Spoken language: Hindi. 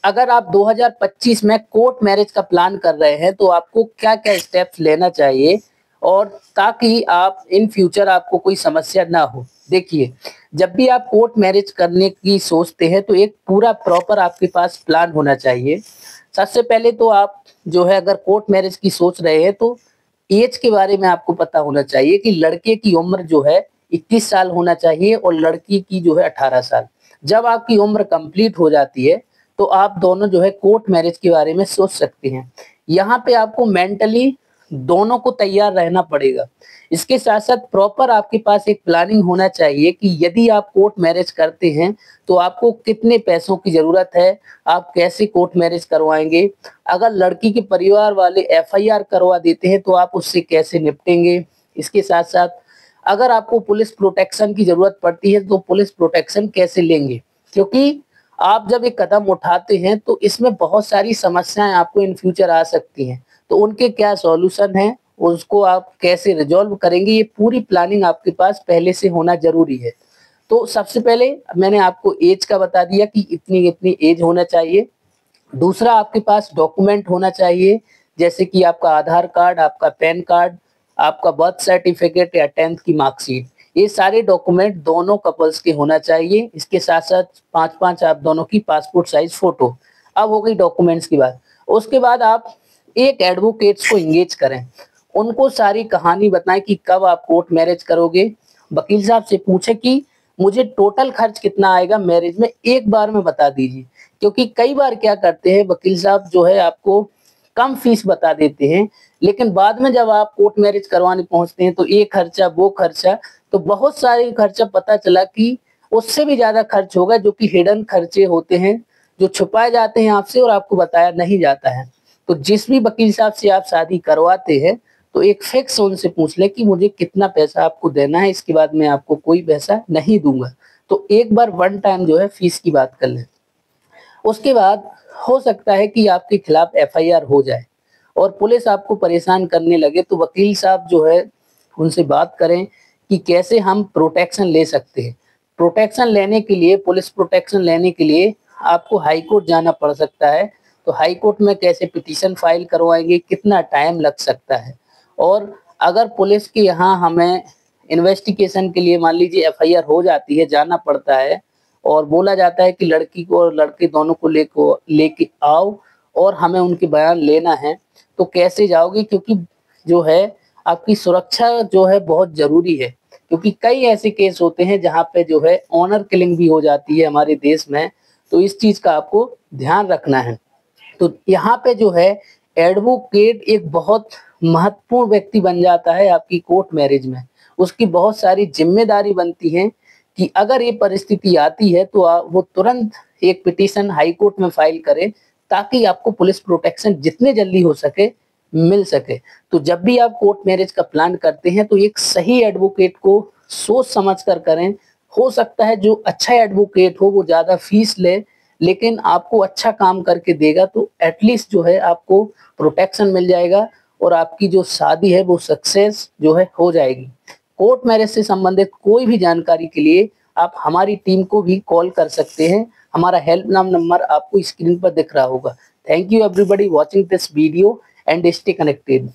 अगर आप 2025 में कोर्ट मैरिज का प्लान कर रहे हैं तो आपको क्या-क्या स्टेप्स लेना चाहिए और ताकि आप इन फ्यूचर आपको कोई समस्या ना हो। देखिए, जब भी आप कोर्ट मैरिज करने की सोचते हैं तो एक पूरा प्रॉपर आपके पास प्लान होना चाहिए। सबसे पहले तो आप जो है अगर कोर्ट मैरिज की सोच रहे हैं तो ऐज के बारे में आपको पता होना चाहिए कि लड़के की उम्र जो है 21 साल होना चाहिए और लड़की की जो है 18 साल। जब आपकी उम्र कंप्लीट हो जाती है तो आप दोनों जो है कोर्ट मैरिज के बारे में सोच सकते हैं। यहाँ पे आपको मेंटली दोनों को तैयार रहना पड़ेगा। इसके साथ-साथ प्रॉपर आपके पास एक प्लानिंग होना चाहिए कि यदि आप कोर्ट मैरिज करते हैं, तो आपको कितने पैसों की ज़रूरत है, आप कैसे कोर्ट मैरिज करवाएँगे। अगर लड़की के परिवार वाले एफआईआर करवा देते हैं, तो आप उससे कैसे निपटेंगे। इसके साथ-साथ अगर आपको पुलिस प्रोटेक्शन की ज़रूरत पड़ती है, तो पुलिस प्रोटेक्शन कैसे लेंगे? क्योंकि आप जब एक कदम उठाते हैं, तो इसमें बहुत सारी समस्याएँ आपको इन फ्यूचर आ सकती हैं। तो उनके क्या सॉल्यूशन हैं, उसको आप कैसे रिज़ॉल्व करेंगे, ये पूरी प्लानिंग आपके पास पहले से होना ज़रूरी है। तो सबसे पहले मैंने आपको ऐज का बता दिया कि इतनी-इतनी ऐज होना चाहिए। दूसरा आपके पास डॉक्यूमेंट होना चाहिए, जैसे कि आपका आधार कार्ड, आपका पैन कार्ड, आपका बर्थ सर्टिफिकेट या 10th की मार्कशीट। ये सारे डॉक्यूमेंट दोनों कपल्स के होना चाहिए। इसके साथ-साथ 5-5 आप दोनों की पासपोर्ट साइज़ फ़ोटो। अब हो गई डॉक्यूमेंट्स की बात। उसके बाद आप एक एडवोकेट्स को एंगेज करें। उनको सारी कहानी बताएँ कि कब आप कोर्ट मैरिज करोगे। वकील साहब से पूछें कि मुझे टोटल खर्च कितना आएगा मैरिज में, एक बार में बता दीजिए। क्योंकि कई बार क्या करते हैं वकील साहब जो है आपको कम फीस बता देते हैं, लेकिन बाद में जब आप कोर्ट मैरिज करवाने पहुँचते हैं तो ये खर्चा, वो खर्चा, तो बहुत सारे खर्चा पता चला कि उससे भी ज़्यादा खर्च होगा जो कि हिडन खर्चे होते हैं, जो छुपाए जाते हैं आपसे और आपको बताया नहीं जाता है। तो जिस भी वकील साहब से आप शादी करवाते हैं, तो एक फिक्स उनसे पूछ लें कि मुझे कितना पैसा आपको देना है, इसके बाद मैं आपको कोई पैसा नहीं दूँगा। तो एक बार वन टाइम जो है फीस की बात कर लें। उसके बाद हो सकता है कि आपके खिलाफ एफआईआर हो जाए और पुलिस आपको परेशान करने लगे तो वकील साहब जो है उनसे बात करें कि कैसे हम प्रोटेक्शन ले सकते हैं। प्रोटेक्शन लेने के लिए पुलिस प्रोटेक्शन लेने के लिए आपको हाई कोर्ट जाना पड़ सकता है। तो हाई कोर्ट में कैसे पिटीशन फाइल करवाएँगे, कितना टाइम लग सकता है और अगर पुलिस के यहाँ हमें इन्वेस्टिगेशन के लिए मान लीजिए एफआईआर हो जाती है, जाना पड़ता है और बोला जाता है कि लड़की को और लड़के दोनों को लेके आओ और हमें उनके बयान लेना है, तो कैसे जाओगे? क्योंकि जो है आपकी सुरक्षा जो है बहुत ज़रूरी है। क्योंकि कई ऐसे केस होते हैं जहाँ पे जो है ऑनर किलिंग भी हो जाती है हमारे देश में, तो इस चीज़ का आपको ध्यान रखना है। तो यहाँ पे जो है एडवोकेट एक बहुत महत्वपूर्ण व्यक्ति बन जाता है आपकी कोर्ट मैरिज में। उसकी बहुत सारी ज़िम्मेदारी बनती है कि अगर ये परिस्थिति आती है तो वो तुरंत एक पिटीशन हाई कोर्ट में फाइल करे ताकि आपको पुलिस प्रोटेक्शन जितने जल्दी हो सके मिल सके। तो जब भी आप कोर्ट मैरिज का प्लान करते हैं तो एक सही एडवोकेट को सोच समझ कर करें। हो सकता है जो अच्छा एडवोकेट हो वो ज़्यादा फीस ले, लेकिन आपको अच्छा काम करके देगा तो एटलीस्ट जो है आपको प्रोटेक्शन मिल जाएगा और आपकी जो शादी है वो सक्सेस जो है हो जाएगी। कोर्ट मैरिज से संबंधित कोई भी जानकारी के लिए आप हमारी टीम को भी कॉल कर सकते हैं। हमारा हेल्पलाइन नंबर आपको स्क्रीन पर दिख रहा होगा। Thank you everybody watching this video and stay connected.